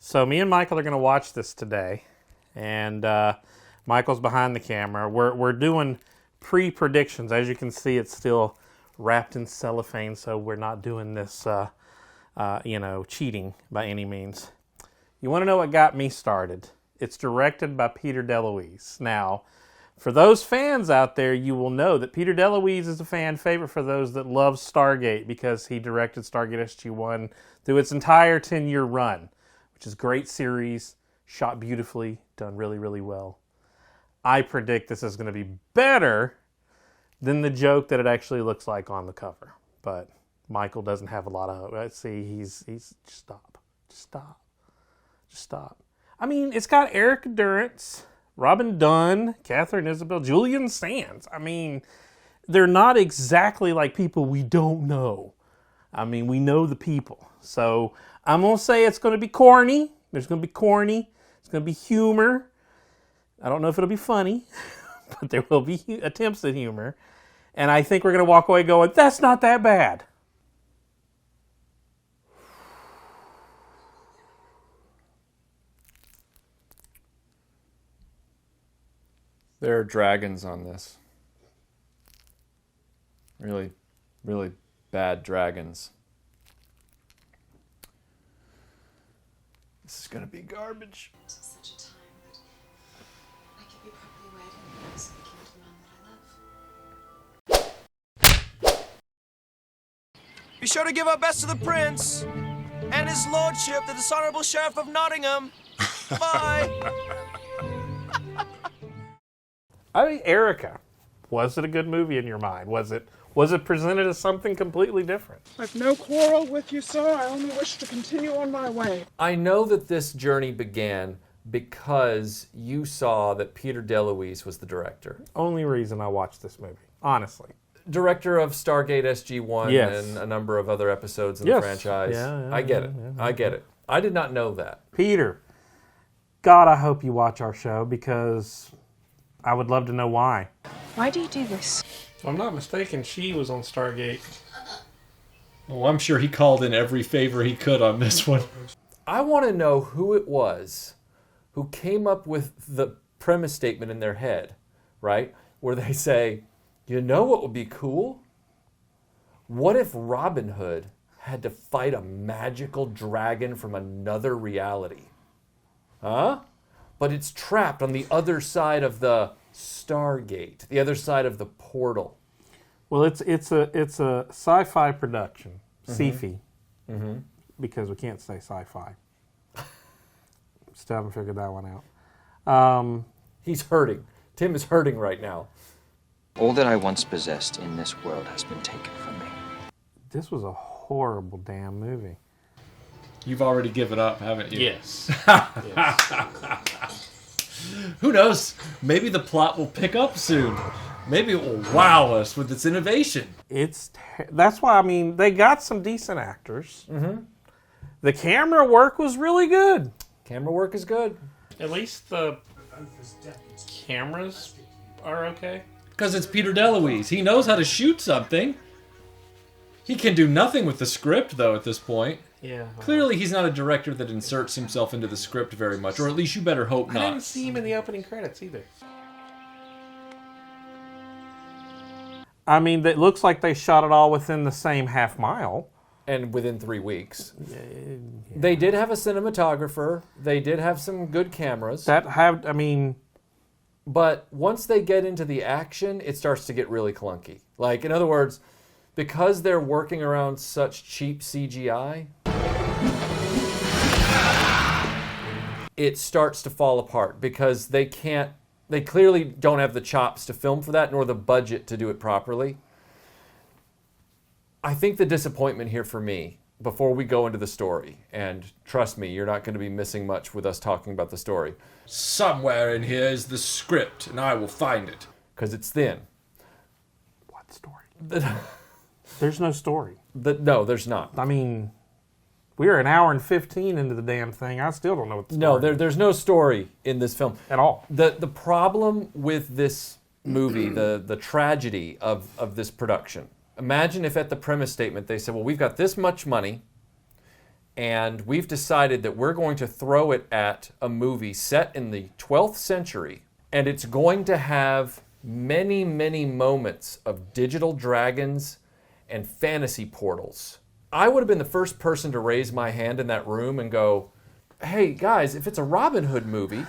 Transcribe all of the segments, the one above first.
So me and Michael are going to watch this today, and Michael's behind the camera. We're doing pre-predictions. As you can see, it's still wrapped in cellophane, so we're not doing this, cheating by any means. You want to know what got me started? It's directed by Peter DeLuise. Now, for those fans out there, you will know that Peter DeLuise is a fan favorite for those that love Stargate because he directed Stargate SG-1 through its entire 10-year run, which is a great series, shot beautifully, done really, really well. I predict this is going to be better than the joke that it actually looks like on the cover. But Michael doesn't have a lot of hope. Let's see, he's just stop. I mean, it's got Erica Durance, Robin Dunn, Catherine Isabel, Julian Sands. I mean, they're not exactly like people we don't know. I mean, we know the people. So I'm going to say it's going to be corny. There's going to be corny. It's going to be humor. I don't know if it'll be funny, but there will be attempts at humor. And I think we're going to walk away going, that's not that bad. There are dragons on this. Really, really bad dragons. This is gonna be garbage. Such a time that I could be properly wed and so I came to the man that I love. Be sure to give our best to the prince and his lordship, the dishonorable sheriff of Nottingham. Bye. I mean, Erica, was it a good movie in your mind? Was it presented as something completely different? I've no quarrel with you, sir. I only wish to continue on my way. I know that this journey began because you saw that Peter DeLuise was the director. Only reason I watched this movie, honestly. Director of Stargate SG-1 Yes. and a number of other episodes in Yes. the franchise. Yeah, I get it. I get it. I did not know that. Peter, God, I hope you watch our show because I would love to know why. Why do you do this? If I'm not mistaken, she was on Stargate. Well, I'm sure he called in every favor he could on this one. I want to know who it was who came up with the premise statement in their head, right? Where they say, you know what would be cool? What if Robin Hood had to fight a magical dragon from another reality? Huh? But it's trapped on the other side of the Stargate, the other side of the portal. Well, it's a sci-fi production, sci-fi, because we can't say sci-fi. Still haven't figured that one out. He's hurting. Tim is hurting right now. All that I once possessed in this world has been taken from me. This was a horrible damn movie. You've already given up, haven't you? Yes. Who knows? Maybe the plot will pick up soon. Maybe it will wow us with its innovation. That's why, I mean, they got some decent actors. Mm-hmm. The camera work was really good. Camera work is good. At least the cameras are okay. Because it's Peter DeLuise. He knows how to shoot something. He can do nothing with the script, though, at this point. Yeah. Clearly, he's not a director that inserts himself into the script very much, or at least you better hope not. I didn't see him in the opening credits either. I mean, it looks like they shot it all within the same half mile. And within 3 weeks. Yeah. They did have a cinematographer. They did have some good cameras. But once they get into the action, it starts to get really clunky. Like, in other words, because they're working around such cheap CGI, it starts to fall apart because they clearly don't have the chops to film for that, nor the budget to do it properly. I think the disappointment here for me, before we go into the story, and trust me, you're not going to be missing much with us talking about the story. Somewhere in here is the script, and I will find it. Because it's thin. What story? There's no story. No, there's not. I mean, we're an hour and 15 into the damn thing. I still don't know what the story is. No, there's no story in this film. At all. The problem with this movie, the tragedy of this production, imagine if at the premise statement they said, well, we've got this much money, And we've decided that we're going to throw it at a movie set in the 12th century. And it's going to have many, many moments of digital dragons and fantasy portals. I would have been the first person to raise my hand in that room and go, hey, guys, if it's a Robin Hood movie,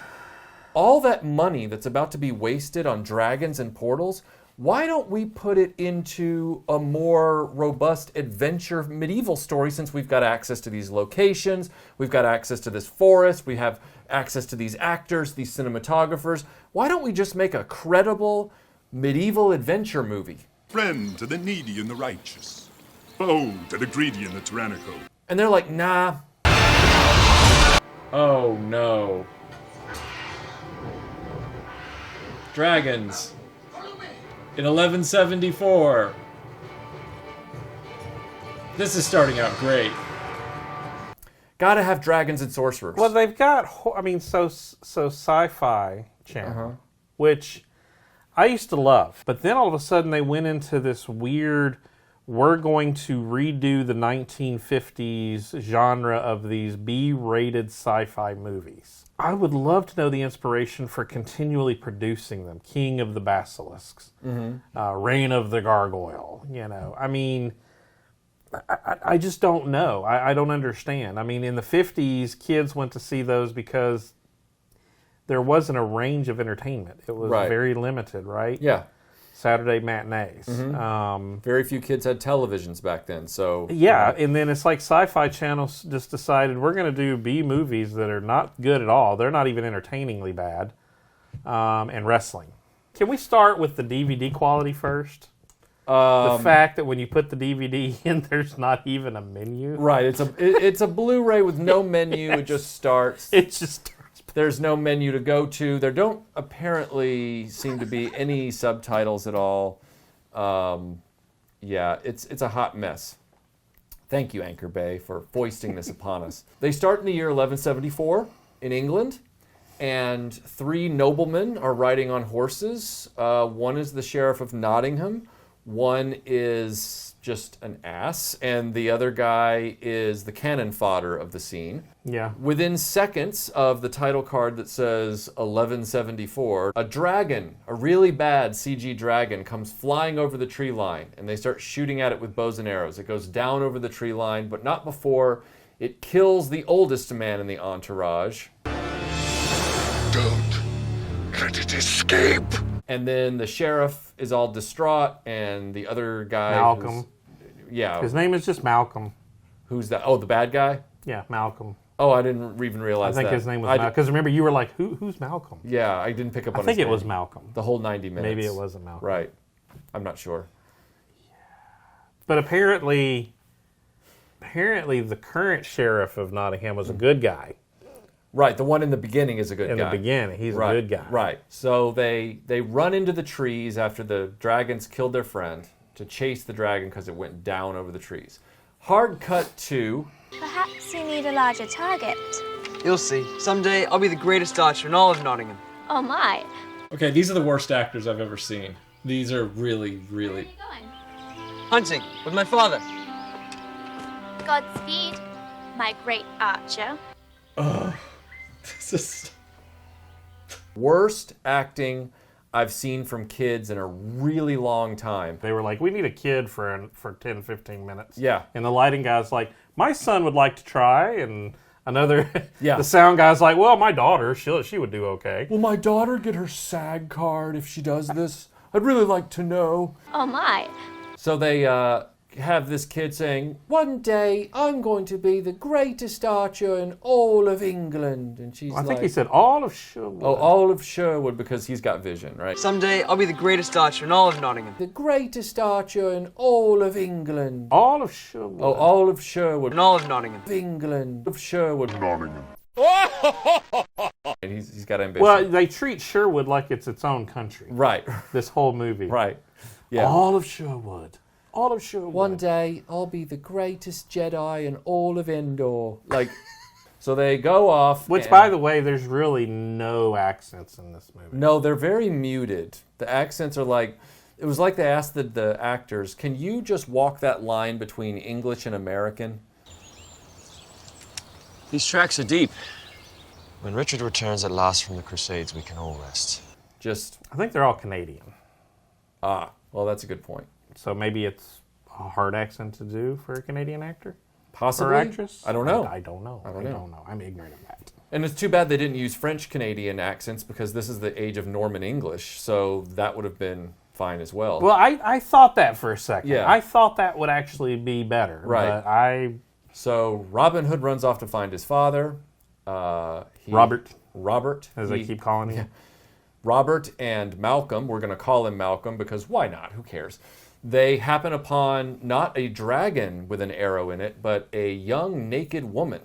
all that money that's about to be wasted on dragons and portals, why don't we put it into a more robust adventure medieval story, since we've got access to these locations, we've got access to this forest, we have access to these actors, these cinematographers. Why don't we just make a credible medieval adventure movie? Friend to the needy and the righteous. Foe to the greedy and the tyrannical. And they're like, nah. Oh no. Dragons. In 1174. This is starting out great. Gotta have dragons and sorcerers. Well, they've got, so Sci-Fi Channel, which I used to love. But then all of a sudden they went into this weird, we're going to redo the 1950s genre of these B-rated sci-fi movies. I would love to know the inspiration for continually producing them. King of the Basilisks, Reign of the Gargoyle, I just don't know. I don't understand. In the 50s, kids went to see those because there wasn't a range of entertainment. It was very limited, right? Yeah. Saturday matinees. Very few kids had televisions back then, so... Yeah, and then it's like Sci-Fi Channel just decided we're going to do B movies that are not good at all. They're not even entertainingly bad. And wrestling. Can we start with the DVD quality first? The fact that when you put the DVD in, there's not even a menu. Right, it's a Blu-ray with no menu. Yes. It just starts. It just starts. There's no menu to go to. There don't apparently seem to be any subtitles at all. It's a hot mess. Thank you, Anchor Bay, for foisting this upon us. They start in the year 1174 in England, and 3 noblemen are riding on horses. One is the Sheriff of Nottingham. One is just an ass, and the other guy is the cannon fodder of the scene. Yeah. Within seconds of the title card that says 1174, a dragon, a really bad CG dragon, comes flying over the tree line, and they start shooting at it with bows and arrows. It goes down over the tree line, but not before it kills the oldest man in the entourage. Don't let it escape. And then the sheriff is all distraught, and the other guy... Malcolm. Yeah. His name is just Malcolm. Who's that? Oh, the bad guy? Yeah, Malcolm. Oh, I didn't even realize that. I think his name was Malcolm. Because remember, you were like, who's Malcolm? Yeah, I didn't pick up on his name. I think it was Malcolm. The whole 90 minutes. Maybe it wasn't Malcolm. Right. I'm not sure. But apparently the current sheriff of Nottingham was a good guy. Right, the one in the beginning is a good guy. In the beginning, he's a good guy. Right. So they run into the trees after the dragons killed their friend to chase the dragon because it went down over the trees. Hard cut to... Perhaps you need a larger target. You'll see. Someday I'll be the greatest archer in all of Nottingham. Oh my. Okay, these are the worst actors I've ever seen. These are really, really... Where are you going? Hunting with my father. Godspeed, my great archer. Ugh. This is... Worst acting I've seen from kids in a really long time. They were like, we need a kid for 10, 15 minutes. Yeah. And the lighting guy's like, my son would like to try. And another, yeah. The sound guy's like, well, my daughter, she would do okay. Will my daughter get her SAG card if she does this? I'd really like to know. Oh my. So they have this kid saying, one day I'm going to be the greatest archer in all of England. And she's I think he said all of Sherwood. Oh, all of Sherwood, because he's got vision, right? Someday I'll be the greatest archer in all of Nottingham. The greatest archer in all of England. All of Sherwood. Oh, all of Sherwood. In all of Nottingham. England. Of Sherwood. Nottingham. And he's got ambition. Well, they treat Sherwood like it's its own country. Right. This whole movie. Right. Yeah. All of Sherwood. All of Sherwood. One day I'll be the greatest Jedi in all of Endor. Like, so they go off. Which, by the way, there's really no accents in this movie. No, they're very muted. The accents are like, it was like they asked the actors, can you just walk that line between English and American? These tracks are deep. When Richard returns at last from the Crusades, we can all rest. I think they're all Canadian. Ah, well, that's a good point. So maybe it's a hard accent to do for a Canadian actor? Possibly. Or actress? I don't know. I don't know. I don't know. I'm ignorant of that. And it's too bad they didn't use French-Canadian accents because this is the age of Norman English, so that would have been fine as well. Well, I thought that for a second. Yeah. I thought that would actually be better. Right. But So Robin Hood runs off to find his father. Robert. As they keep calling him. Yeah. Robert and Malcolm, we're going to call him Malcolm because why not? Who cares? They happen upon not a dragon with an arrow in it, but a young naked woman.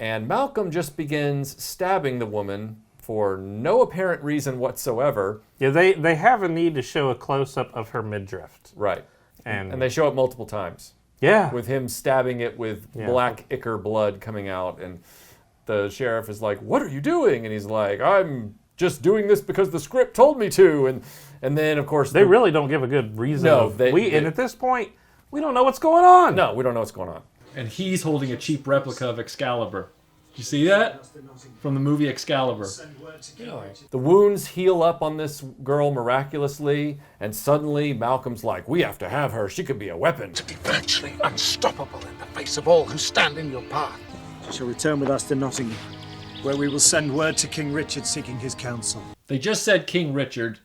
And Malcolm just begins stabbing the woman for no apparent reason whatsoever. Yeah, they have a need to show a close-up of her midriff. Right. And they show it multiple times. Yeah. With him stabbing it with black ichor blood coming out. And the sheriff is like, "What are you doing?" And he's like, "I'm just doing this because the script told me to." And then, of course... They really don't give a good reason. No. And at this point, we don't know what's going on. No, we don't know what's going on. And he's holding a cheap replica of Excalibur. You see that? From the movie Excalibur. The wounds heal up on this girl miraculously, and suddenly Malcolm's like, "We have to have her. She could be a weapon." To be virtually unstoppable in the face of all who stand in your path. She shall return with us to Nottingham, where we will send word to King Richard seeking his counsel. They just said King Richard.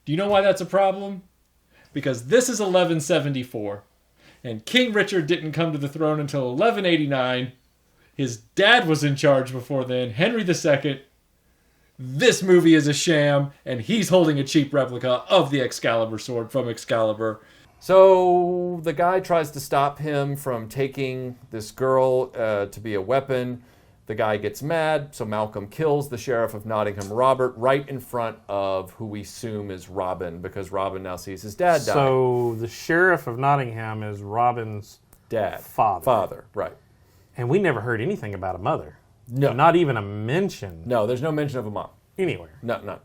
Do you know why that's a problem? Because this is 1174, and King Richard didn't come to the throne until 1189. His dad was in charge before then, Henry II. This movie is a sham, and he's holding a cheap replica of the Excalibur sword from Excalibur. So the guy tries to stop him from taking this girl to be a weapon. The guy gets mad, so Malcolm kills the sheriff of Nottingham, Robert, right in front of who we assume is Robin, because Robin now sees his dad die. So the sheriff of Nottingham is Robin's dad. Father, right. And we never heard anything about a mother. No. Not even a mention. No, there's no mention of a mom. Anywhere. No, none.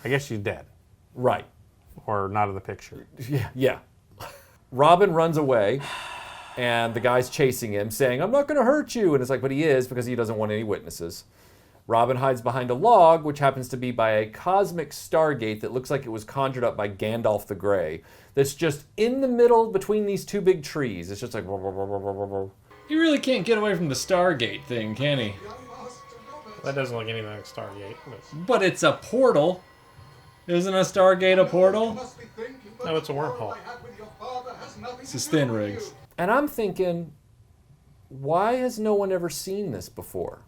I guess she's dead. Right. Or not in the picture. Yeah. Robin runs away, and the guy's chasing him, saying, "I'm not going to hurt you." And it's like, but he is, because he doesn't want any witnesses. Robin hides behind a log, which happens to be by a cosmic Stargate that looks like it was conjured up by Gandalf the Grey. That's just in the middle between these two big trees. It's just like... He really can't get away from the Stargate thing, can he? That doesn't look anything like Stargate. But it's a portal. Isn't a Stargate a portal? No, it's a wormhole. This is thin rigs. And I'm thinking, why has no one ever seen this before?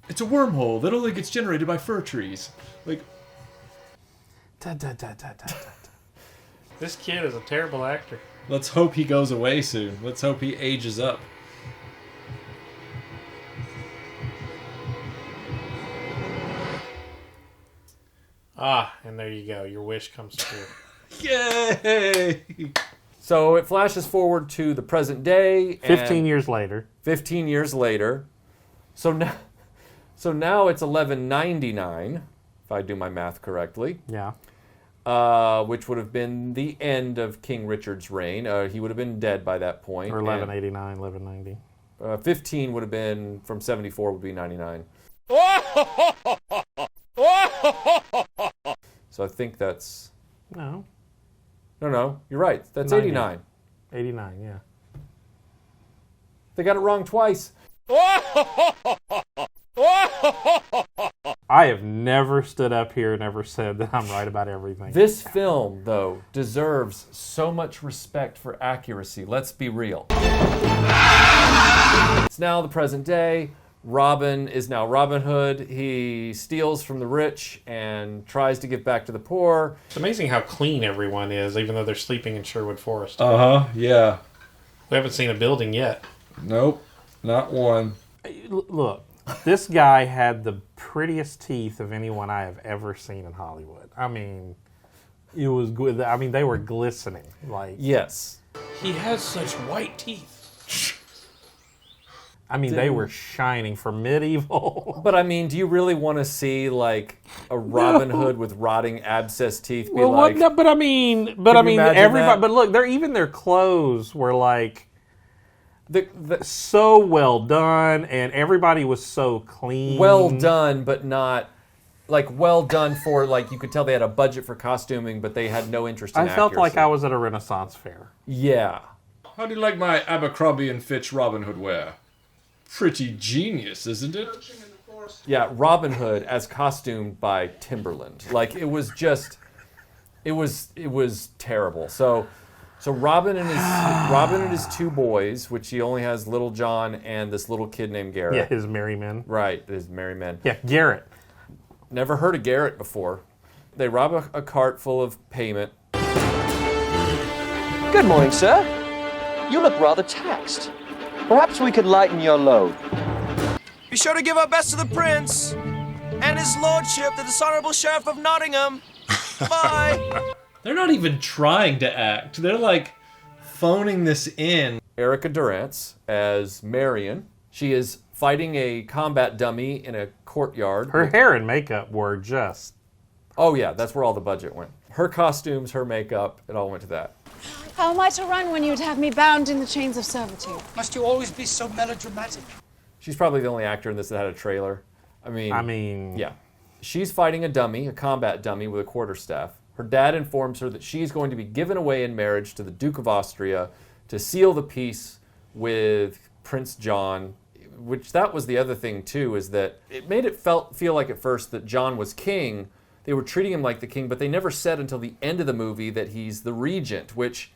It's a wormhole that only gets generated by fir trees. Like... This kid is a terrible actor. Let's hope he goes away soon. Let's hope he ages up. And there you go. Your wish comes true. Yay! So it flashes forward to the present day. 15 years later. 15 years later. So now it's 1199, if I do my math correctly. Yeah. Which would have been the end of King Richard's reign. He would have been dead by that point. Or 1189, 1190. 15 would have been, from 74 would be 99. So I think that's... No, you're right. That's 90. 89. 89, yeah. They got it wrong twice. I have never stood up here and ever said that I'm right about everything. This film, though, deserves so much respect for accuracy. Let's be real. It's now the present day. Robin is now Robin Hood. He steals from the rich and tries to give back to the poor. It's amazing how clean everyone is, even though they're sleeping in Sherwood Forest. Yeah. We haven't seen a building yet. Nope, not one. Look, this guy had the prettiest teeth of anyone I have ever seen in Hollywood. I mean, it was good. I mean, they were glistening. Yes. He has such white teeth. I mean, they were shining for medieval. But I mean, do you really want to see like a Robin Hood with rotting abscess teeth? Be like, no, but I mean, everybody. that? But look, even their clothes were like. So well done, and everybody was so clean. Well done, but not like well done for like you could tell they had a budget for costuming, but they had no interest in I felt accuracy. like I was at a Renaissance fair. Yeah. How do you like my Abercrombie and Fitch Robin Hood wear? Pretty genius, isn't it? Yeah, Robin Hood as costumed by Timberland. Like it was just, it was terrible. So Robin and his two boys, which he only has Little John and this little kid named Garrett. Yeah, his merry men. Right, his merry men. Yeah, Garrett. Never heard of Garrett before. They rob a cart full of payment. Good morning, sir. You look rather taxed. Perhaps we could lighten your load. Be sure to give our best to the prince and his lordship, the dishonorable sheriff of Nottingham. Bye. They're not even trying to act. They're like phoning this in. Erica Durance as Marian. She is fighting a combat dummy in a courtyard. Her hair and makeup were just... Oh yeah, that's where all the budget went. Her costumes, her makeup, it all went to that. How am I to run when you'd have me bound in the chains of servitude? Must you always be so melodramatic? She's probably the only actor in this that had a trailer. I mean... Yeah. She's fighting a dummy, a combat dummy with a quarterstaff. Her dad informs her that she's going to be given away in marriage to the Duke of Austria to seal the peace with Prince John, which that was the other thing too, is that it made it feel like at first that John was king. They were treating him like the king, but they never said until the end of the movie that he's the regent, which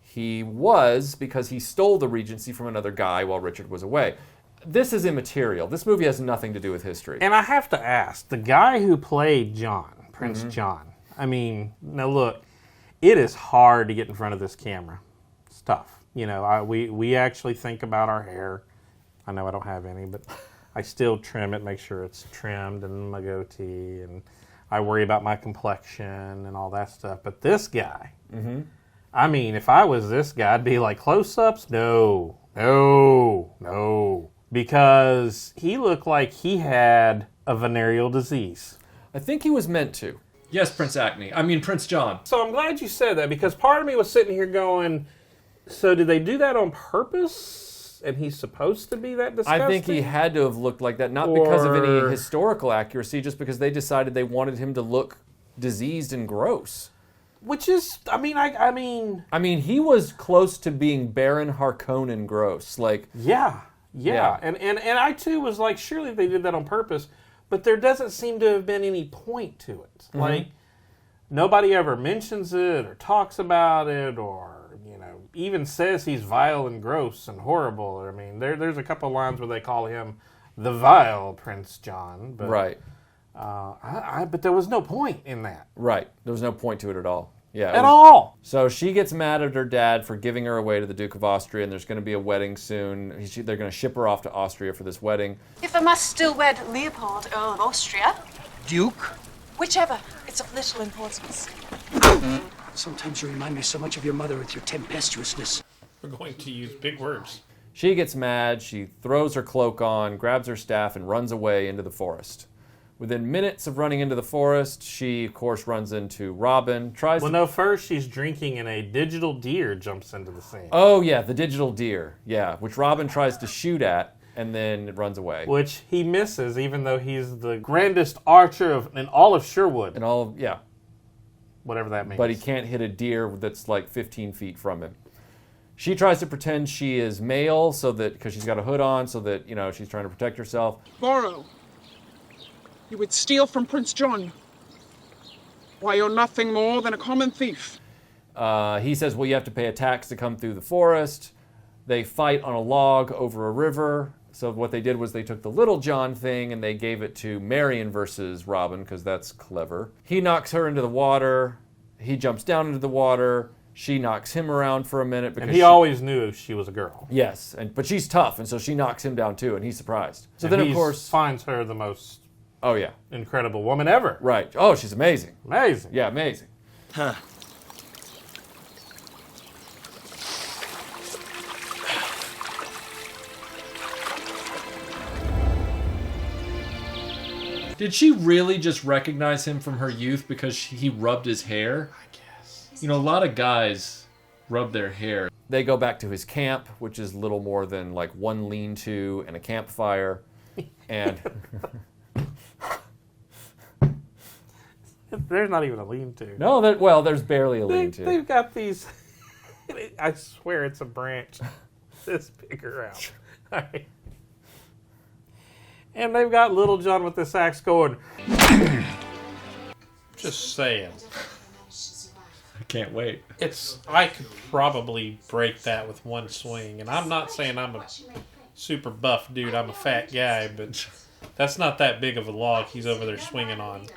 he was because he stole the regency from another guy while Richard was away. This is immaterial. This movie has nothing to do with history. And I have to ask, the guy who played John, Prince John, I mean, now look, it is hard to get in front of this camera. It's tough. You know, we actually think about our hair. I know I don't have any, but I still trim it, make sure it's trimmed, and my goatee, and I worry about my complexion and all that stuff. But this guy, I mean, if I was this guy, I'd be like, close-ups? No. Because he looked like he had a venereal disease. I think he was meant to. Yes, Prince John. So I'm glad you said that, because part of me was sitting here going, so did they do that on purpose? And he's supposed to be that disgusting? I think he had to have looked like that, not because of any historical accuracy, just because they decided they wanted him to look diseased and gross. Which is, I mean, he was close to being Baron Harkonnen gross. Like, yeah. And I too was like, surely they did that on purpose, but there doesn't seem to have been any point to it. Like, nobody ever mentions it or talks about it or, you know, even says he's vile and gross and horrible. I mean, there's a couple lines where they call him the vile Prince John. But, right. But there was no point in that. Right. There was no point to it at all. Yeah. At all. So she gets mad at her dad for giving her away to the Duke of Austria, and there's going to be a wedding soon. They're going to ship her off to Austria for this wedding. If I must still wed Leopold, Earl of Austria. Duke? Whichever. It's of little importance. Sometimes you remind me so much of your mother with your tempestuousness. We're going to use big words. She gets mad, she throws her cloak on, grabs her staff, and runs away into the forest. Within minutes of running into the forest, she, of course, runs into Robin, first she's drinking and a digital deer jumps into the scene. Oh, yeah, the digital deer, yeah, which Robin tries to shoot at, and then it runs away. Which he misses, even though he's the grandest archer in all of Sherwood. In all of, yeah. Whatever that means. But he can't hit a deer that's like 15 feet from him. She tries to pretend she is male, because she's got a hood on, so that, you know, she's trying to protect herself. Borrow. You would steal from Prince John. Why, you're nothing more than a common thief. He says, well, you have to pay a tax to come through the forest. They fight on a log over a river. So what they did was they took the Little John thing and they gave it to Marian versus Robin, because that's clever. He knocks her into the water. He jumps down into the water. She knocks him around for a minute. Because and he always knew she was a girl. Yes, but she's tough, and so she knocks him down too, and he's surprised. So then, of course, finds her the most incredible woman ever. Right. Oh, she's amazing. Amazing. Yeah, amazing. Huh. Did she really just recognize him from her youth because he rubbed his hair? I guess. You know, a lot of guys rub their hair. They go back to his camp, which is little more than like one lean-to and a campfire. And there's not even a lean-to. no, there's barely a lean-to. They've got these. I swear it's a branch this bigger out. Right. And they've got Little John with this axe going. Just saying. I can't wait. I could probably break that with one swing, and I'm not saying I'm a super buff dude. I'm a fat guy, but that's not that big of a log he's over there swinging on.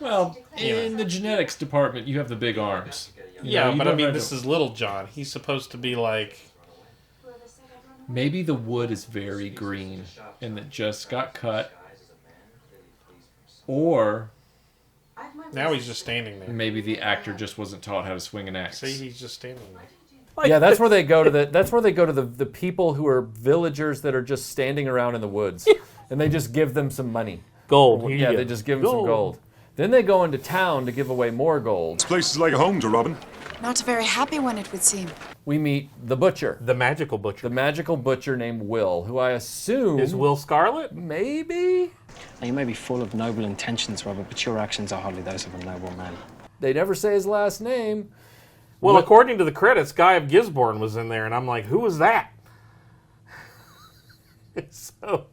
Well, in the genetics department, you have the big arms. But I mean, this is Little John. He's supposed to be like... Maybe the wood is very green and it just got cut. Or... Now he's just standing there. Maybe the actor just wasn't taught how to swing an axe. See, he's just standing there. Yeah, that's where they go to the people who are villagers that are just standing around in the woods. And they just give them some money. Gold. Yeah, they just give them some gold. Then they go into town to give away more gold. This place is like a home to Robin. Not a very happy one, it would seem. We meet the butcher. The magical butcher. The magical butcher named Will, who I assume... Is Will Scarlet? Maybe? Now, you may be full of noble intentions, Robert, but your actions are hardly those of a noble man. They never say his last name. Well, according to the credits, Guy of Gisborne was in there, and I'm like, who was that? So...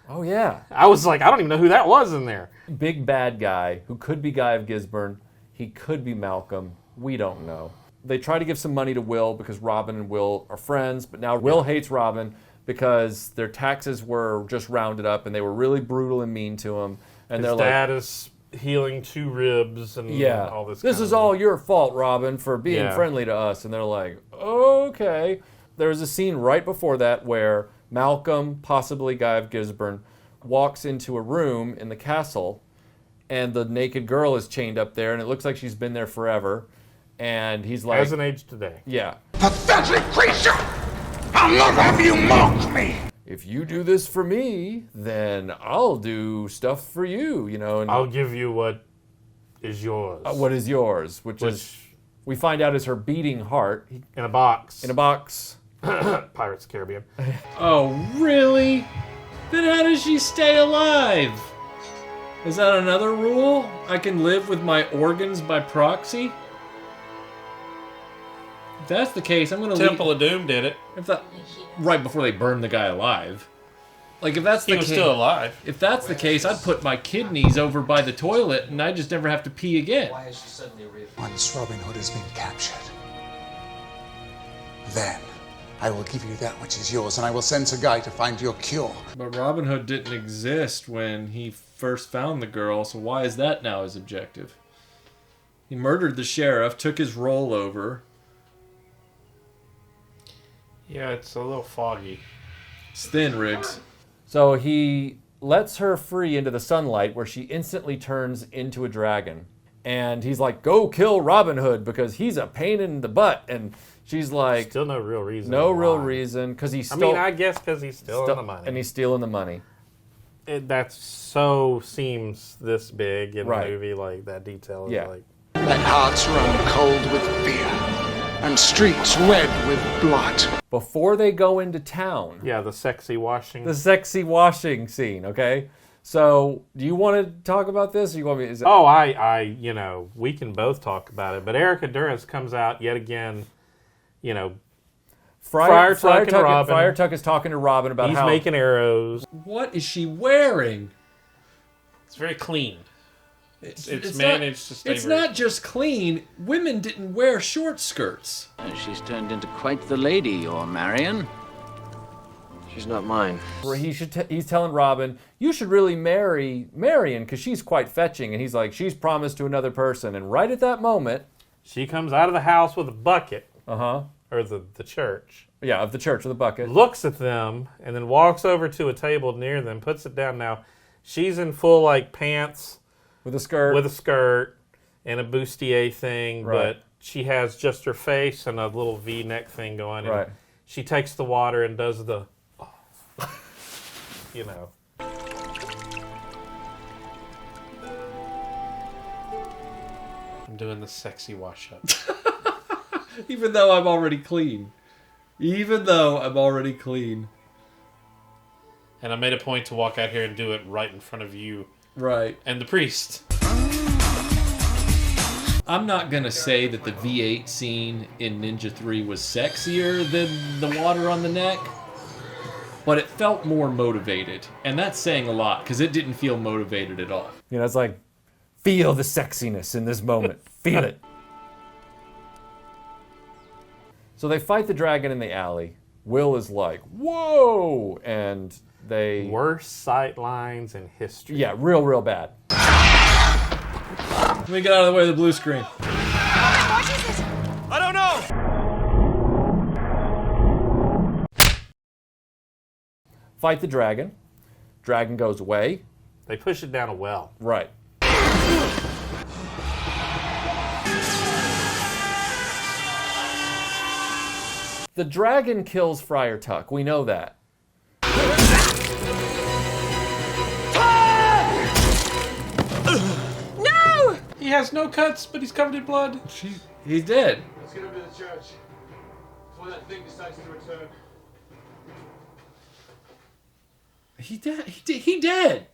Oh, yeah. I was like, I don't even know who that was in there. Big bad guy who could be Guy of Gisborne. He could be Malcolm. We don't know. They try to give some money to Will because Robin and Will are friends, but now Will hates Robin because their taxes were just rounded up and they were really brutal and mean to him. And His dad is healing 2 ribs and all this. This is all your fault, Robin, for being friendly to us. And they're like, okay. There's a scene right before that where Malcolm, possibly Guy of Gisborne, walks into a room in the castle, and the naked girl is chained up there, and it looks like she's been there forever. And he's like... Hasn't aged today. Yeah. Pathetic creature! I'll not have you mock me! If you do this for me, then I'll do stuff for you, you know. And I'll give you what is yours. What is yours, which is, we find out is her beating heart. In a box. In a box. Pirates of the Caribbean. Oh, really? Then how does she stay alive? Is that another rule? I can live with my organs by proxy? If that's the case, I'm gonna Temple of Doom did it. If that right before they burned the guy alive. Like if that's He was still alive. If that's the case, I'd put my kidneys over by the toilet and I just never have to pee again. Once Robin Hood has been captured, then I will give you that which is yours, and I will send Sir Guy to find your cure. But Robin Hood didn't exist when he first found the girl, so why is that now his objective? He murdered the sheriff, took his roll over. Yeah, it's a little foggy. It's thin, Riggs. So he lets her free into the sunlight where she instantly turns into a dragon. And he's like, go kill Robin Hood because he's a pain in the butt. And she's like... Still no real reason. No real reason because he's still... I mean, I guess because he's still in the money. And he's stealing the money. That so seems this big in the movie, like that detail. Is like... Let hearts run cold with fear and streets red with blood. Before they go into town... Yeah, the sexy washing. The sexy washing scene, okay? So, do you want to talk about this? Or you want me? You know, we can both talk about it. But Erica Durance comes out yet again. You know, Friar Tuck and Robin. Friar Tuck is talking to Robin about he's how making arrows. What is she wearing? It's very clean. It's managed to stay. It's not just clean. Women didn't wear short skirts. She's turned into quite the lady, your Marian. She's not mine. He's telling Robin, you should really marry Marian because she's quite fetching. And he's like, she's promised to another person. And right at that moment... She comes out of the house with a bucket. Uh-huh. Or the church. Yeah, of the church with a bucket. Looks at them and then walks over to a table near them, puts it down. Now, she's in full, like, pants. With a skirt. With a skirt and a bustier thing. Right. But she has just her face and a little V-neck thing going. Right. And she takes the water and does the... You know. I'm doing the sexy wash up. Even though I'm already clean. Even though I'm already clean. And I made a point to walk out here and do it right in front of you. Right. And the priest. I'm not going to say that the V8 scene in Ninja 3 was sexier than the water on the neck, but it felt more motivated. And that's saying a lot, because it didn't feel motivated at all. You know, it's like, feel the sexiness in this moment. Feel it. So they fight the dragon in the alley. Will is like, whoa! And they... Worst sight lines in history. Yeah, real bad. Let me get out of the way of the blue screen. What is it? I don't know! Fight the dragon. Dragon goes away. They push it down a well. Right. The dragon kills Friar Tuck. We know that. No! He has no cuts, but he's covered in blood. He's dead. Let's get him to the church before that thing decides to return. He dead. He dead.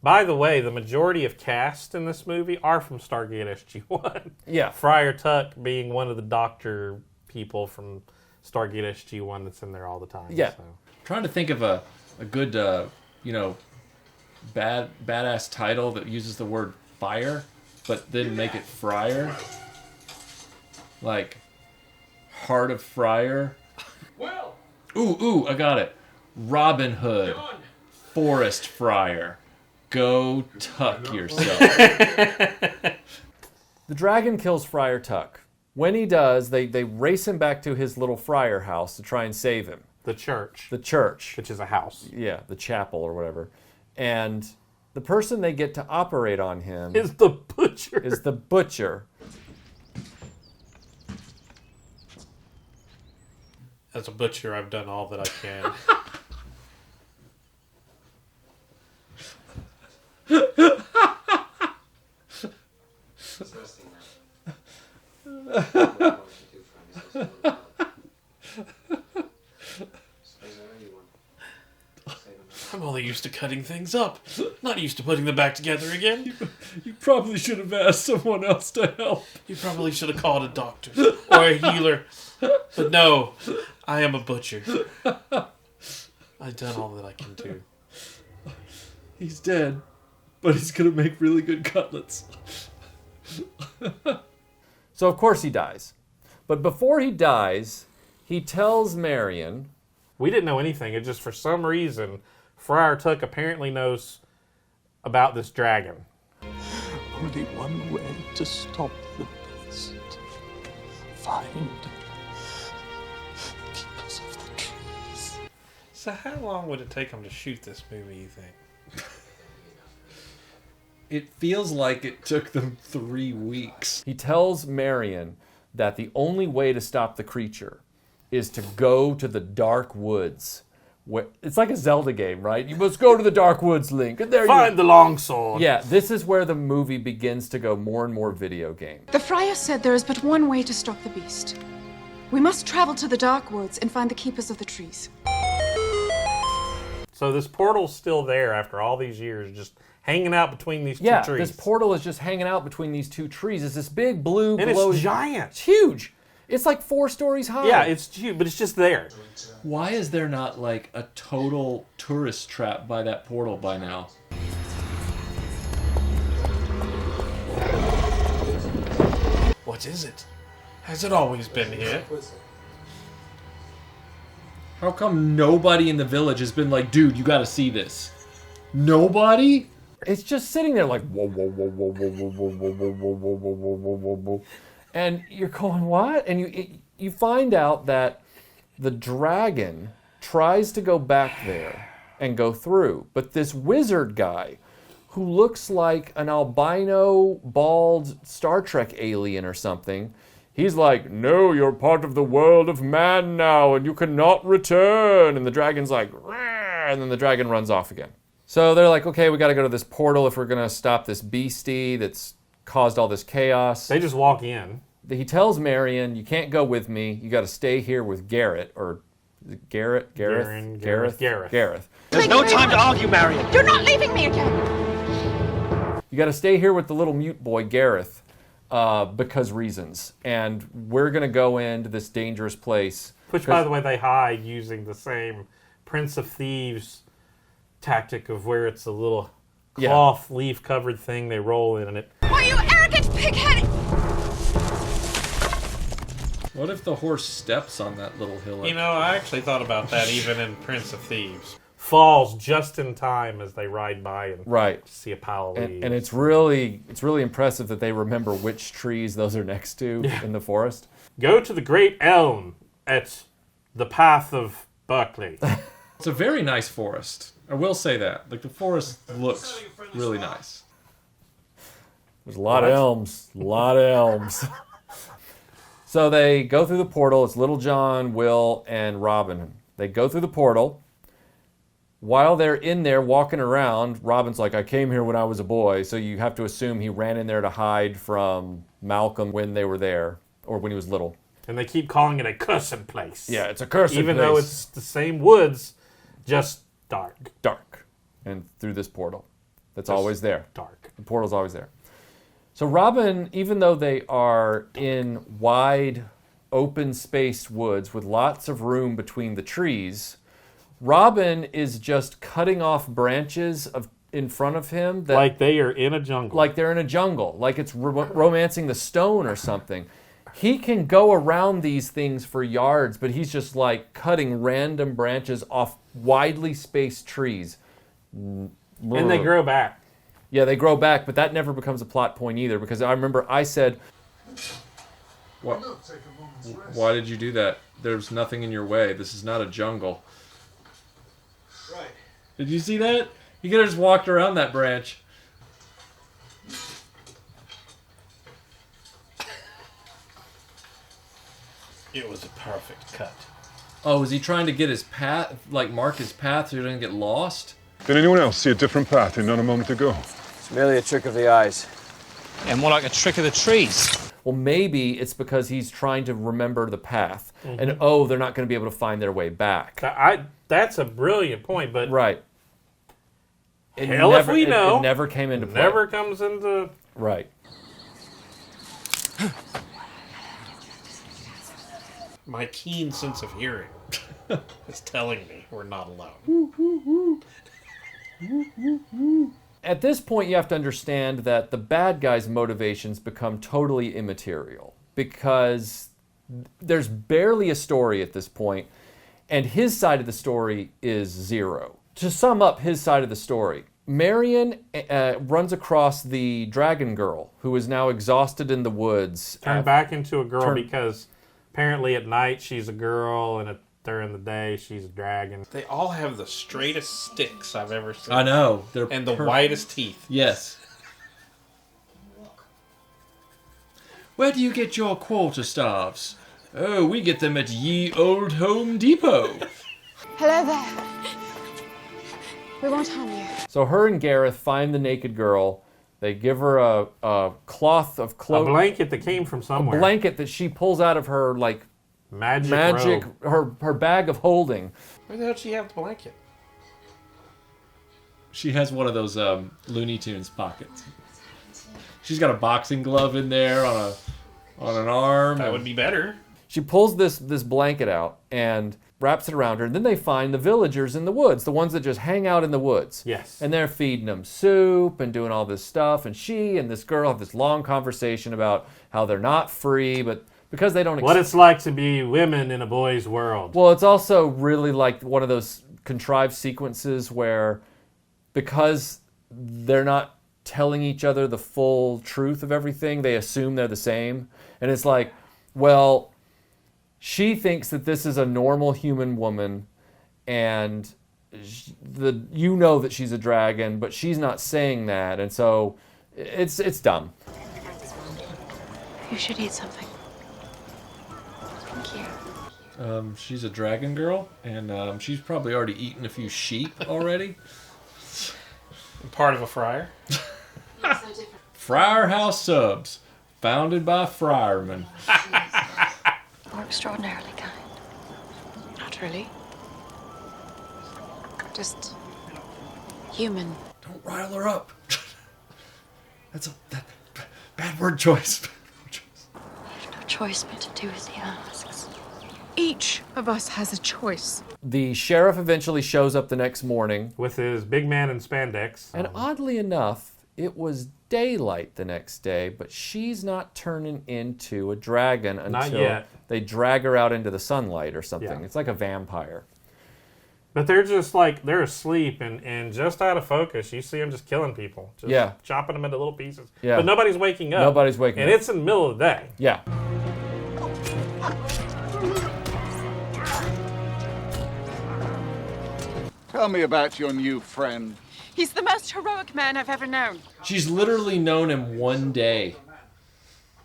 By the way, the majority of cast in this movie are from Stargate SG-1. Yeah. Friar Tuck being one of the doctor people from Stargate SG-1 that's in there all the time. Yeah. So. Trying to think of a good, badass title that uses the word fire, but then make it Friar. Like, Heart of Friar. Well. Ooh, I got it. Robin Hood. Forest Friar. Go tuck yourself. The dragon kills Friar Tuck. When he does, they race him back to his little friar house to try and save him. The church. The church. Which is a house. Yeah, the chapel or whatever. And the person they get to operate on him... Is the butcher. Is the butcher. As a butcher, I've done all that I can. I'm only used to cutting things up, not used to putting them back together again. You probably should have asked someone else to help. You probably should have called a doctor or a healer. But no, I am a butcher. I've done all that I can do. He's dead, but he's going to make really good cutlets. So of course he dies. But before he dies, he tells Marian... We didn't know anything. It just, for some reason, Friar Tuck apparently knows about this dragon. Only one way to stop the beast. Find keepers of the trees. So how long would it take him to shoot this movie, you think? It feels like it took them 3 weeks. He tells Marian that the only way to stop the creature is to go to the dark woods. It's like a Zelda game, right? You must go to the dark woods, Link. And there Find the longsword. Yeah, this is where the movie begins to go more and more video game. The friar said there is but one way to stop the beast. We must travel to the dark woods and find the keepers of the trees. So this portal's still there after all these years, just hanging out between these two trees. Yeah, this portal is just hanging out between these two trees. It's this big blue and glow. it's giant. It's huge. It's like 4 stories high. Yeah, it's huge, but it's just there. Why is there not like a total tourist trap by that portal by now? What is it? Has it always been here? How come nobody in the village has been like, dude, you gotta see this? Nobody? It's just sitting there like, whoa, whoa, whoa, whoa, whoa, whoa, whoa, whoa, whoa, whoa, whoa, whoa, whoa, whoa, whoa. And you're going, what? And you find out that the dragon tries to go back there and go through. But this wizard guy, who looks like an albino, bald Star Trek alien or something, he's like, no, you're part of the world of man now, and you cannot return. And the dragon's like, rah, and then the dragon runs off again. So they're like, okay, we got to go to this portal if we're going to stop this beastie that's caused all this chaos. They just walk in. he tells Marian, you can't go with me. You got to stay here with Garrett, or is it Garrett? Gareth. There's no time to argue, Marian. You're not leaving me again! You got to stay here with the little mute boy, Gareth, because reasons. And we're going to go into this dangerous place. Which, by the way, they hide using the same Prince of Thieves tactic of where it's a little cloth leaf-covered thing they roll in it. Why, you arrogant pig-headed... What if the horse steps on that little hillock? You know, I actually thought about that even in Prince of Thieves. Falls just in time as they ride by and see a pile of leaves. And it's really impressive that they remember which trees those are next to in the forest. Go to the great elm at the path of Berkeley. It's a very nice forest. I will say that. Like, the forest looks really nice. There's a lot of elms. A lot of elms. So they go through the portal. It's Little John, Will, and Robin. They go through the portal. While they're in there walking around, Robin's like, I came here when I was a boy, so you have to assume he ran in there to hide from Malcolm when they were there, or when he was little. And they keep calling it a cursed place. Yeah, it's a cursed place. Even though it's the same woods, just dark. Dark. And through this portal. That's always there. Dark. The portal's always there. So Robin, even though they are in wide, open-spaced woods with lots of room between the trees, Robin is just cutting off branches in front of him. Like they are in a jungle. Like they're in a jungle. Like it's romancing the stone or something. He can go around these things for yards, but he's just like cutting random branches off widely spaced trees. And they grow back. Yeah, they grow back, but that never becomes a plot point either, because I remember I said... Why did you do that? There's nothing in your way. This is not a jungle. Right. Did you see that? You could have just walked around that branch. It was a perfect cut. Oh, was he trying to get his path, like mark his path so he doesn't get lost? Did anyone else see a different path in not a moment ago? It's merely a trick of the eyes. And more like a trick of the trees. Well, maybe it's because he's trying to remember the path. And, they're not going to be able to find their way back. That's a brilliant point, but... Right. If we know. It never came into play. Never comes into... Right. My keen sense of hearing is telling me we're not alone. At this point, you have to understand that the bad guy's motivations become totally immaterial, because there's barely a story at this point, and his side of the story is zero. To sum up his side of the story, Marian runs across the dragon girl, who is now exhausted in the woods. Turned back into a girl because apparently at night she's a girl, and during the day she's a dragon. They all have the straightest sticks I've ever seen. I know. And the whitest teeth. Yes. Where do you get your quarterstaffs? Oh, we get them at Ye Old Home Depot. Hello there. We won't harm you. So her and Gareth find the naked girl. They give her a cloth of clothing. A blanket that came from somewhere. A blanket that she pulls out of her, like, magic her bag of holding. Where the hell does she have the blanket? She has one of those Looney Tunes pockets. She's got a boxing glove in there on an arm. That would be better. She pulls this blanket out and wraps it around her, and then they find the villagers in the woods, the ones that just hang out in the woods. Yes. And they're feeding them soup and doing all this stuff, and she and this girl have this long conversation about how they're not free, but because they don't... What it's like to be women in a boy's world. Well, it's also really like one of those contrived sequences where, because they're not telling each other the full truth of everything, they assume they're the same. And it's like, well, she thinks that this is a normal human woman, and you know that she's a dragon, but she's not saying that, and so it's dumb. You should eat something. Thank you. She's a dragon girl, and she's probably already eaten a few sheep already. Part of a friar. Friar House subs. founded by friarmen. Or extraordinarily kind. Not really. Just human. Don't rile her up. That's a bad word choice. No choice but to do as he asks. Each of us has a choice. The sheriff eventually shows up the next morning with his big man in spandex. And oddly enough, it was daylight the next day, but she's not turning into a dragon until they drag her out into the sunlight or something. Yeah. It's like a vampire. But they're just like, they're asleep and just out of focus, you see them just killing people. Just chopping them into little pieces. Yeah. But nobody's waking up. Nobody's waking up. And it's in the middle of the day. Yeah. Tell me about your new friend. He's the most heroic man I've ever known. She's literally known him one day.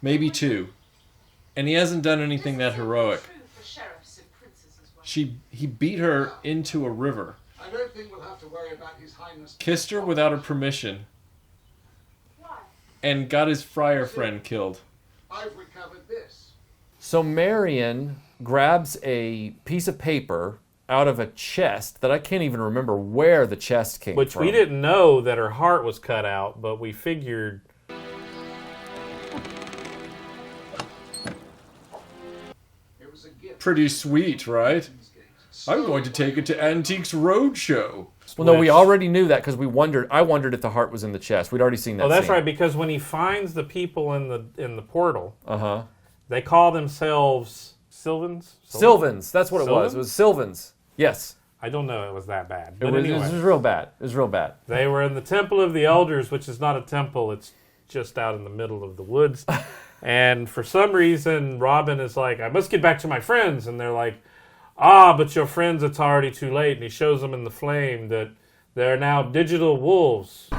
Maybe two. And he hasn't done anything that heroic. He beat her into a river. I don't think we'll have to worry about His Highness. Kissed her without her permission. And got his friar friend killed. I've recovered this. So Marian grabs a piece of paper out of a chest that I can't even remember where the chest came Which from. we didn't know that her heart was cut out, but we figured... Pretty sweet, right? I'm going to take it to Antiques Roadshow. Well, no, we already knew that because I wondered if the heart was in the chest. We'd already seen that. Oh, that's scene. right, because when he finds the people in the portal, they call themselves Sylvans? Sylvans, that's what it was. It was Sylvans. Yes. I don't know it was that bad. But It was, anyway, it was real bad. It was real bad. They were in the Temple of the Elders, which is not a temple. It's just out in the middle of the woods. And for some reason, Robin is like, I must get back to my friends. And they're like, but your friends, it's already too late. And he shows them in the flame that they're now digital wolves. Will,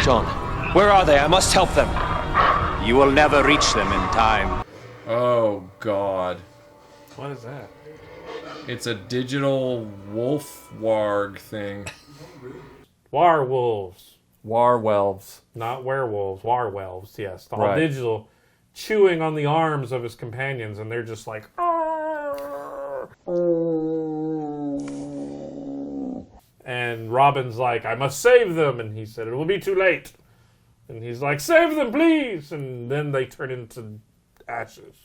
John, where are they? I must help them. You will never reach them in time. Oh, God. What is that? It's a digital wolf warg thing. Warwolves. Warwelves. Not werewolves. Warwelves, yes. All Right. digital, chewing on the arms of his companions, and they're just like... And Robin's like, I must save them. And he said, it will be too late. And he's like, save them, please. And then they turn into ashes.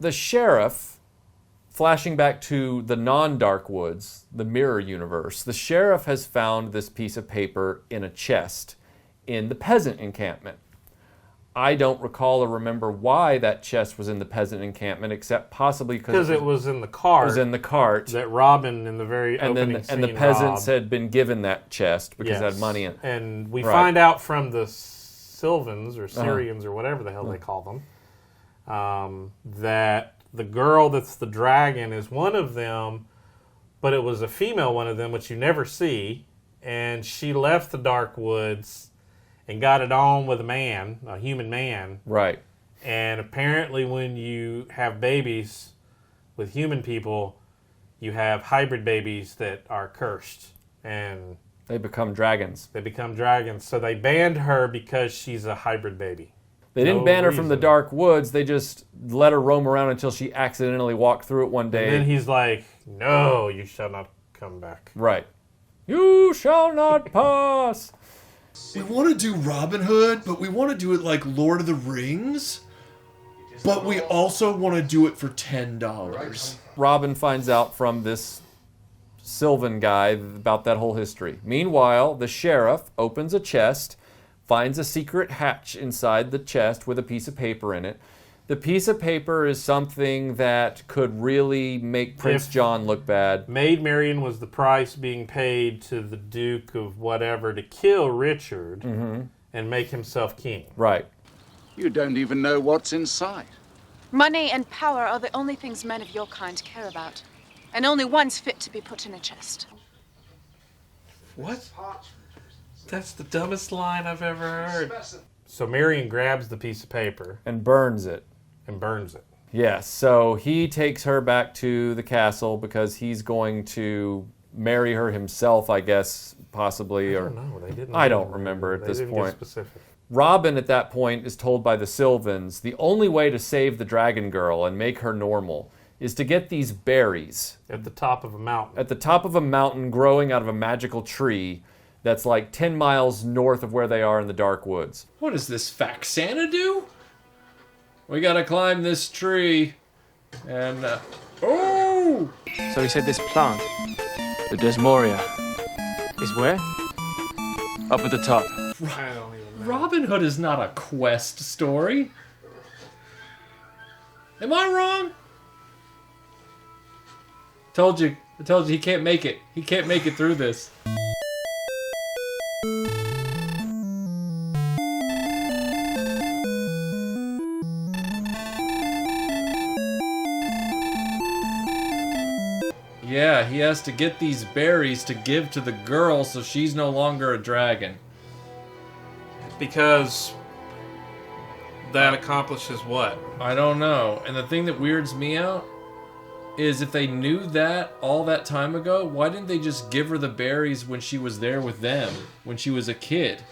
The sheriff, flashing back to the non-Dark Woods, the mirror universe, the sheriff has found this piece of paper in a chest in the peasant encampment. I don't recall or remember why that chest was in the peasant encampment, except possibly Because it was in the cart. It was in the cart. That Robin, in the very opening scene, and the peasants robbed. had been given that chest because it had money in it. And we Right. find out from the Sylvans, or Syrians, or whatever the hell they call them, that the girl that's the dragon is one of them, but it was a female one of them, which you never see, and she left the Dark Woods and got it on with a human man. Right. And apparently when you have babies with human people, you have hybrid babies that are cursed. And they become dragons. They become dragons. So they banned her because she's a hybrid baby. They didn't No ban her from the reason. Dark Woods. They just let her roam around until she accidentally walked through it one day. And then he's like, no, you shall not come back. Right. You shall not pass. We want to do Robin Hood, but we want to do it like Lord of the Rings. But we also want to do it for $10. Robin finds out from this Sylvan guy about that whole history. Meanwhile, the sheriff opens a chest, finds a secret hatch inside the chest with a piece of paper in it. The piece of paper is something that could really make Prince If John look bad. Maid Marian was the price being paid to the Duke of whatever to kill Richard and make himself king. Right. You don't even know what's inside. Money and power are the only things men of your kind care about. And only one's fit to be put in a chest. What? That's the dumbest line I've ever heard. So Marian grabs the piece of paper. And burns it. Yes, so he takes her back to the castle because he's going to marry her himself, I guess, possibly, or I don't know. They didn't. I don't remember at They this didn't point. Get specific. Robin at that point is told by the Sylvans the only way to save the dragon girl and make her normal is to get these berries at the top of a mountain. At the top of a mountain growing out of a magical tree that's like 10 miles north of where they are in the dark woods. What does this Faxana do? We gotta climb this tree. And, oh! So he said this plant, the Desmoria, is where? Up at the top. I don't even know. Robin Hood is not a quest story. Am I wrong? I told you he can't make it. He can't make it through this. Yeah, he has to get these berries to give to the girl so she's no longer a dragon. Because that accomplishes what? I don't know. And the thing that weirds me out is if they knew that all that time ago, why didn't they just give her the berries when she was there with them, when she was a kid?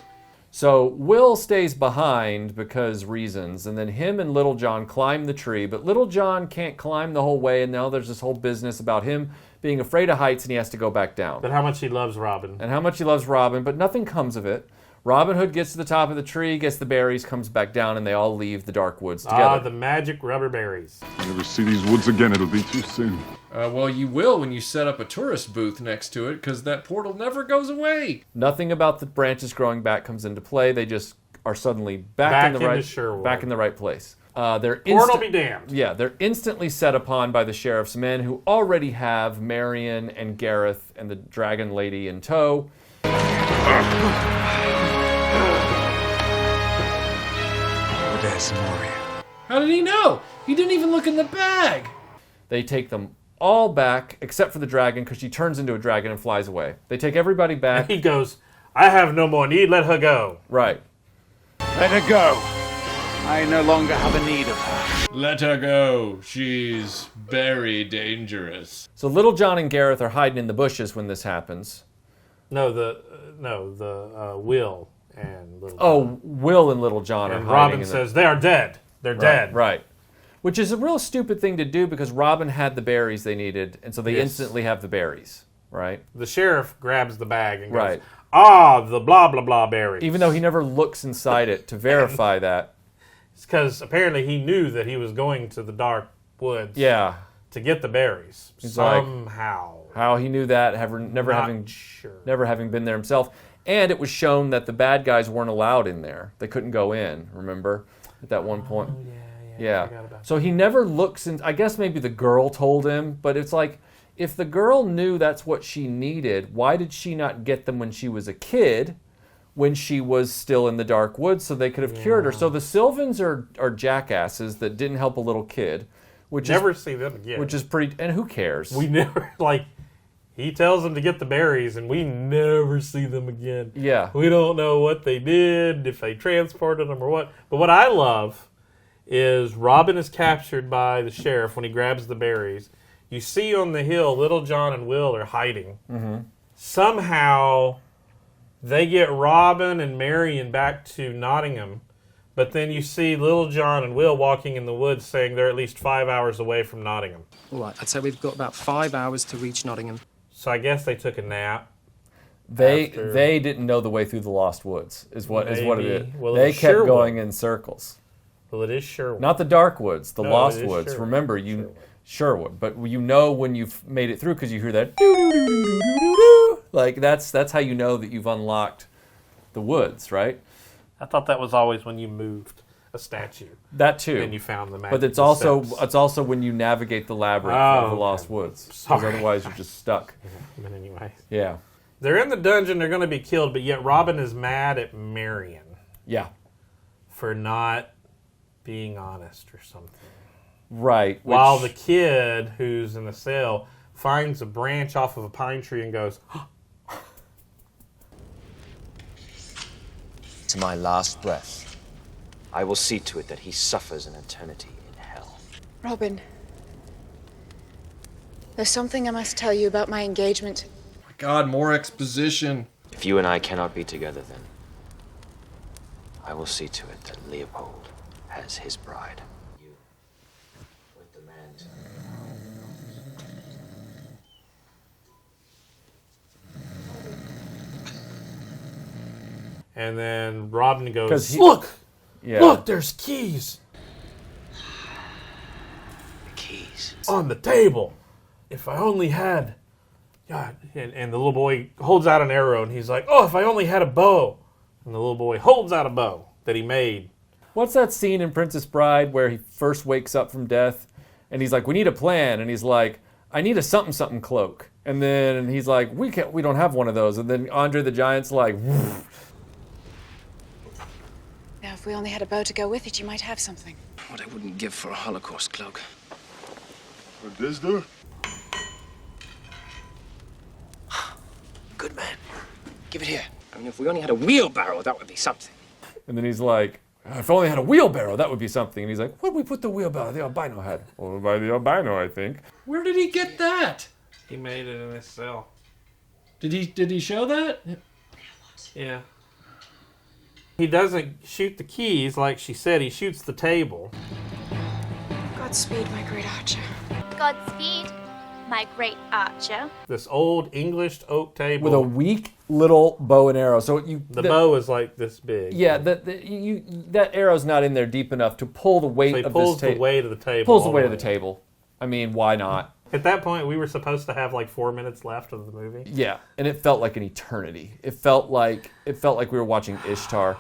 So Will stays behind because reasons, and then him and Little John climb the tree, but Little John can't climb the whole way, and now there's this whole business about him being afraid of heights and he has to go back down. But how much he loves Robin. And how much he loves Robin, but nothing comes of it. Robin Hood gets to the top of the tree, gets the berries, comes back down, and they all leave the dark woods together. Ah, the magic rubber berries. If I never see these woods again, it'll be too soon. Well, you will when you set up a tourist booth next to it, because that portal never goes away. Nothing about the branches growing back comes into play. They just are suddenly back in the Sherwood. back in the right place. They're Portal be damned. Yeah, they're instantly set upon by the sheriff's men, who already have Marian and Gareth and the dragon lady in tow. How did he know? He didn't even look in the bag. They take them all back, except for the dragon, because she turns into a dragon and flies away. They take everybody back. He goes, I have no more need, let her go. Right. Let her go. I no longer have a need of her. Let her go. She's very dangerous. So Little John and Gareth are hiding in the bushes when this happens. No, the Will and Little John. Oh, Will and Little John are and hiding. Robin says, they are dead. They're dead. Right. Which is a real stupid thing to do because Robin had the berries they needed, and so they instantly have the berries, right? The sheriff grabs the bag and goes, Right. The blah, blah, blah berries. Even though he never looks inside it to verify that. It's because apparently he knew that he was going to the dark woods to get the berries. He's somehow. How he knew that, never having been there himself. And it was shown that the bad guys weren't allowed in there. They couldn't go in, remember? At that one point. Yeah. So he never looks in. I guess maybe the girl told him, but it's like, if the girl knew that's what she needed, why did she not get them when she was a kid, when she was still in the dark woods, so they could have cured her? So the Sylvans are jackasses that didn't help a little kid. Never see them again. Which is pretty, and who cares? We never, he tells them to get the berries, and we never see them again. Yeah. We don't know what they did, if they transported them or what. But what I love is Robin is captured by the sheriff when he grabs the berries. You see on the hill, Little John and Will are hiding. Mm-hmm. Somehow, they get Robin and Marian back to Nottingham, but then you see Little John and Will walking in the woods saying they're at least 5 hours away from Nottingham. All right, I'd say we've got about 5 hours to reach Nottingham. So I guess they took a nap. They didn't know the way through the Lost Woods, is what it is. Well, they it's kept Sherwood. going in circles. Well, it is Sherwood. Not the Dark Woods, the No, Lost it is Woods. Sherwood. Remember, Sherwood, but you know when you've made it through because you hear that doo-doo-doo-doo-doo-doo-doo. Like that's how you know that you've unlocked the woods, right? I thought that was always when you moved a statue. That too. And you found the magic. But it's also when you navigate the labyrinth of the Lost Woods. Because Sorry. otherwise you're just stuck. But anyway. Yeah. They're in the dungeon, they're going to be killed, but yet Robin is mad at Marian. Yeah. For not being honest or something. Right. While the kid who's in the cell finds a branch off of a pine tree and goes, To my last breath, I will see to it that he suffers an eternity in hell. Robin, there's something I must tell you about my engagement. God, more exposition. If you and I cannot be together, then I will see to it that Leopold has his bride. You, with the man. And then Robin goes, Look, there's keys. Keys. On the table. If I only had... God. And the little boy holds out an arrow, and he's like, oh, if I only had a bow. And the little boy holds out a bow that he made. What's that scene in Princess Bride where he first wakes up from death, and he's like, we need a plan, and he's like, I need a something cloak. And then he's like, we don't have one of those. And then Andre the Giant's like... Now, if we only had a bow to go with it, you might have something. What I wouldn't give for a Holocaust cloak. What this do? Good man. Give it here. I mean, if we only had a wheelbarrow, that would be something. And then he's like, if I only had a wheelbarrow, that would be something. And he's like, where'd we put the wheelbarrow the albino had? Well, by the albino, I think. Where did he get that? He made it in his cell. Did he show that? Yeah. He doesn't shoot the keys like she said. He shoots the table. Godspeed, my great archer. Godspeed, my great archer. This old English oak table. With a weak little bow and arrow. So the bow is like this big. Yeah, that arrow's not in there deep enough to pull the weight of this table. Pulls the weight of the table. Pulls the weight of the table. I mean, why not? At that point, we were supposed to have like 4 minutes left of the movie. Yeah, and it felt like an eternity. It felt like we were watching Ishtar.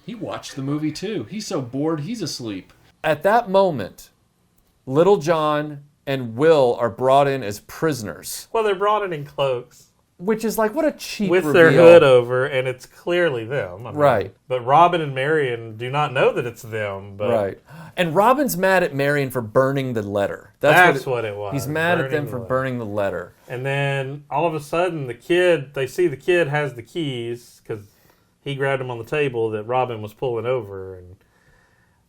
He watched the movie too. He's so bored, he's asleep. At that moment, Little John and Will are brought in as prisoners. Well, they're brought in cloaks. Which is like, what a cheap with reveal. Their hood over, and it's clearly them. I mean, right. But Robin and Marian do not know that it's them. But right. And Robin's mad at Marian for burning the letter. That's what it was. He's mad at them for burning the letter. And then, all of a sudden, they see the kid has the keys, because he grabbed them on the table that Robin was pulling over, and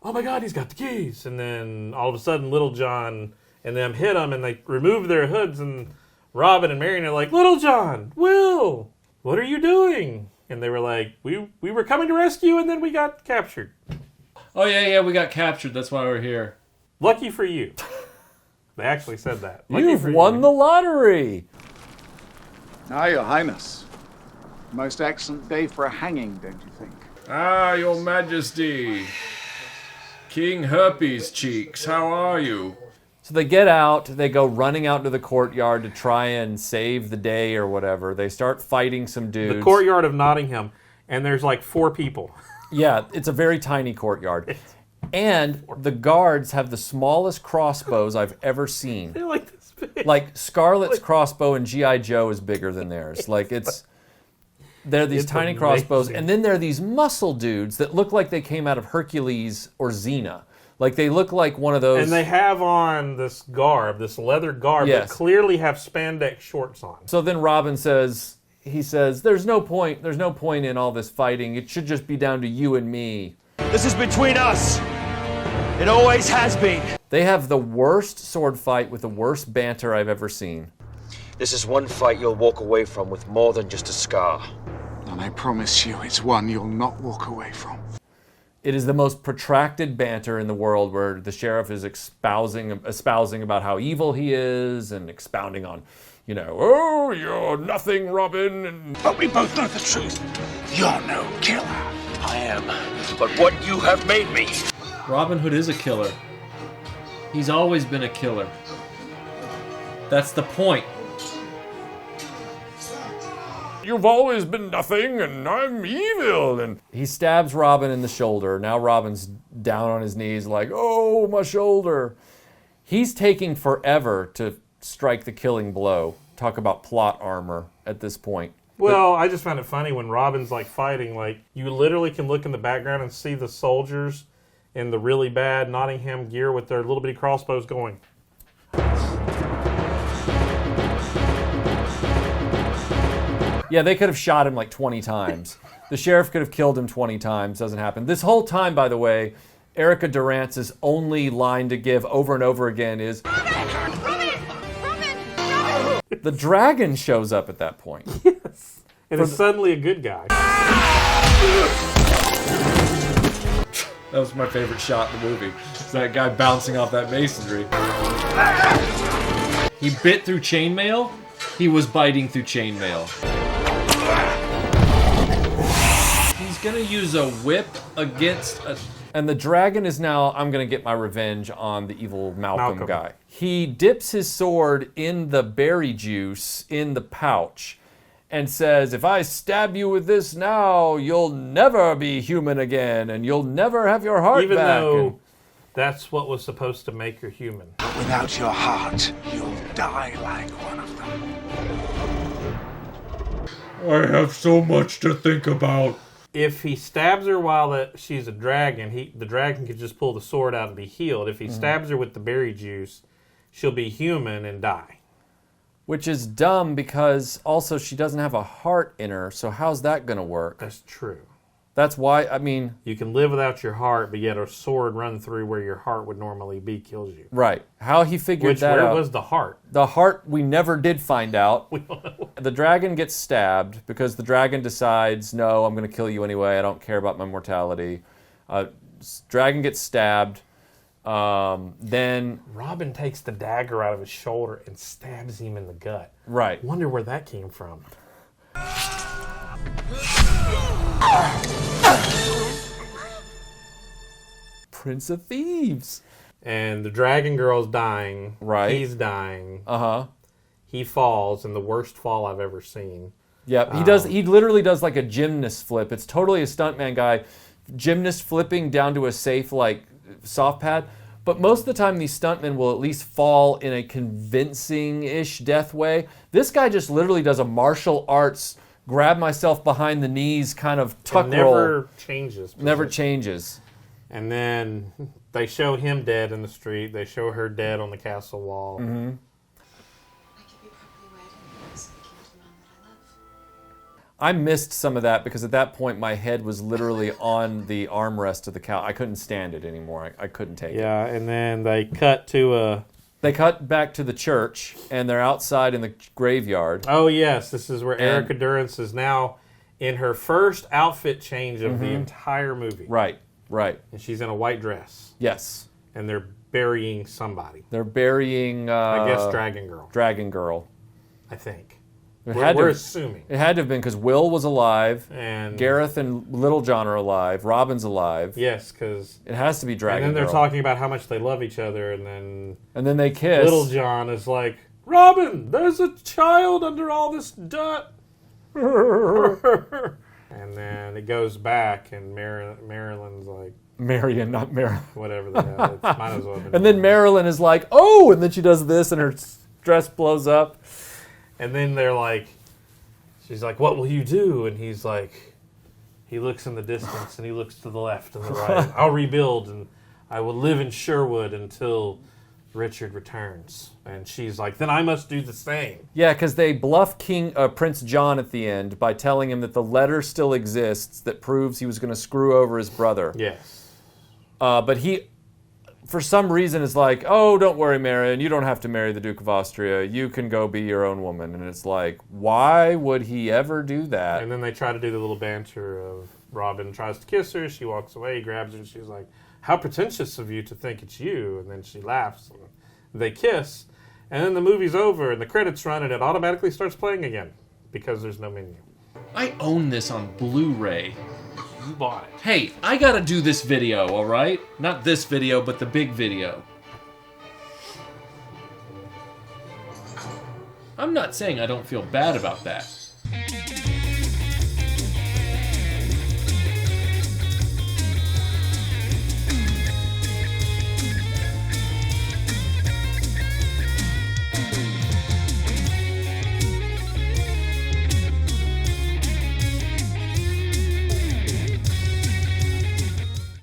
oh my God, he's got the keys. And then, all of a sudden, Little John and them hit him, and they remove their hoods, and Robin and Marian are like, Little John, Will, what are you doing? And they were like, we were coming to rescue, and then we got captured. Oh, yeah, we got captured. That's why we're here. Lucky for you. They actually said that. You've won the lottery. Ah, Your Highness. Most excellent day for a hanging, don't you think? Ah, Your Majesty. King Herpes Cheeks, how are you? So they get out, they go running out into the courtyard to try and save the day or whatever. They start fighting some dudes. The courtyard of Nottingham, and there's like 4 people. Yeah, it's a very tiny courtyard. And the guards have the smallest crossbows I've ever seen. They're like this big. Like Scarlett's crossbow in G.I. Joe is bigger than theirs. Like they're these tiny amazing. crossbows, and then there are these muscle dudes that look like they came out of Hercules or Xena. Like they look like one of those. And they have on this garb, this leather garb, Yes. that clearly have spandex shorts on. So then Robin says, there's no point in all this fighting. It should just be down to you and me. This is between us. It always has been. They have the worst sword fight with the worst banter I've ever seen. This is one fight you'll walk away from with more than just a scar. And I promise you, it's one you'll not walk away from. It is the most protracted banter in the world, where the sheriff is espousing about how evil he is and expounding on, oh, you're nothing, Robin. And... But we both know the truth. You're no killer. I am. But what you have made me. Robin Hood is a killer. He's always been a killer. That's the point. You've always been nothing, and I'm evil. And he stabs Robin in the shoulder. Now Robin's down on his knees like, oh, my shoulder. He's taking forever to strike the killing blow. Talk about plot armor at this point. Well, I just found it funny when Robin's like fighting, like you literally can look in the background and see the soldiers in the really bad Nottingham gear with their little bitty crossbows going. Yeah, they could have shot him like 20 times. The sheriff could have killed him 20 times. Doesn't happen. This whole time, by the way, Erica Durance's only line to give over and over again is... The dragon shows up at that point. Yes. And it's suddenly a good guy. That was my favorite shot in the movie. It's that guy bouncing off that masonry. He bit through chainmail. He was biting through chainmail. He's gonna use a whip against a... And the dragon is now, I'm gonna get my revenge on the evil Malcolm guy. He dips his sword in the berry juice in the pouch and says, if I stab you with this now, you'll never be human again, and you'll never have your heart Even back. though that's what was supposed to make her human. But without your heart, you'll die like one of them. I have so much to think about. If he stabs her while she's a dragon, the dragon could just pull the sword out and be healed. If he stabs her with the berry juice, she'll be human and die. Which is dumb because also she doesn't have a heart in her, so how's that going to work? That's true. That's why, I mean... You can live without your heart, but yet a sword run through where your heart would normally be kills you. Right. How he figured that out... Where was the heart? The heart we never did find out. We don't know. The dragon gets stabbed because the dragon decides, no, I'm going to kill you anyway. I don't care about my mortality. Dragon gets stabbed. Then... Robin takes the dagger out of his shoulder and stabs him in the gut. Right. Wonder where that came from. Prince of Thieves. And the dragon girl's dying. Right. He's dying. Uh-huh. He falls in the worst fall I've ever seen. Yep. He literally does like a gymnast flip. It's totally a stuntman guy gymnast flipping down to a safe like soft pad. But most of the time these stuntmen will at least fall in a convincing-ish death way. This guy just literally does a martial arts grab myself behind the knees kind of tuck roll. Never changes. Never changes. And then they show him dead in the street. They show her dead on the castle wall. Mm-hmm. I missed some of that because at that point my head was literally on the armrest of the couch. I couldn't stand it anymore. I couldn't take it. Yeah, and then they cut to a... They cut back to the church, and they're outside in the graveyard. Oh, yes. This is where Erica Durance is now in her first outfit change of the entire movie. Right, right. And she's in a white dress. Yes. And they're burying somebody. They're burying... I guess Dragon Girl. Dragon Girl. I think. We're assuming. It had to have been because Will was alive, and Gareth and Little John are alive, Robin's alive. Yes, because... It has to be Dragon Girl. And then they're talking about how much they love each other, and then they kiss. Little John is like, Robin, there's a child under all this dirt. And then it goes back, and Marilyn's like... Marian, not Marilyn. Whatever the hell. It might as well have been. And then Marilyn is like, oh, and then she does this, and her dress blows up. And then they're like, she's like, what will you do? And he's like, he looks in the distance and he looks to the left and the right. I'll rebuild and I will live in Sherwood until Richard returns. And she's like, then I must do the same. Yeah, because they bluff Prince John at the end by telling him that the letter still exists that proves he was going to screw over his brother. Yes. But he... for some reason is like, oh, don't worry, Marian, you don't have to marry the Duke of Austria. You can go be your own woman. And it's like, why would he ever do that? And then they try to do the little banter of Robin tries to kiss her. She walks away, he grabs her, and she's like, how pretentious of you to think it's you. And then she laughs. And they kiss. And then the movie's over, and the credits run, and it automatically starts playing again because there's no menu. I own this on Blu-ray. You bought it. Hey, I gotta do this video, all right? Not this video, but the big video. I'm not saying I don't feel bad about that.